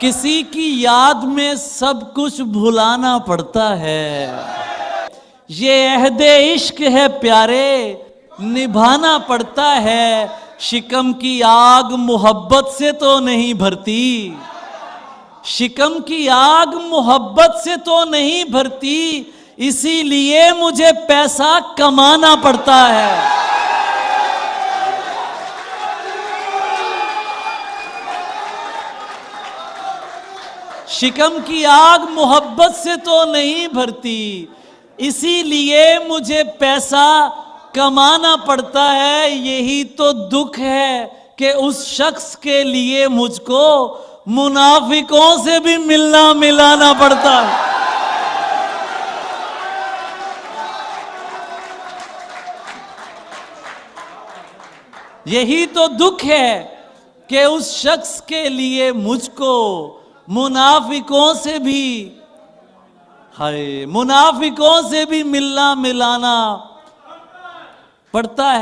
کسی کی یاد میں سب کچھ بھلانا پڑتا ہے، یہ عہد عشق ہے پیارے نبھانا پڑتا ہے، شکم کی آگ محبت سے تو نہیں بھرتی، شکم کی آگ محبت سے تو نہیں بھرتی، اسی لیے مجھے پیسہ کمانا پڑتا ہے۔ شکم کی آگ محبت سے تو نہیں بھرتی، اسی لیے مجھے پیسہ کمانا پڑتا ہے، یہی تو دکھ ہے کہ اس شخص کے لیے مجھ کو منافقوں سے بھی ملنا ملانا پڑتا ہے۔ یہی تو دکھ ہے کہ اس شخص کے لیے مجھ کو منافقوں سے بھی ملنا ملانا پڑتا ہے۔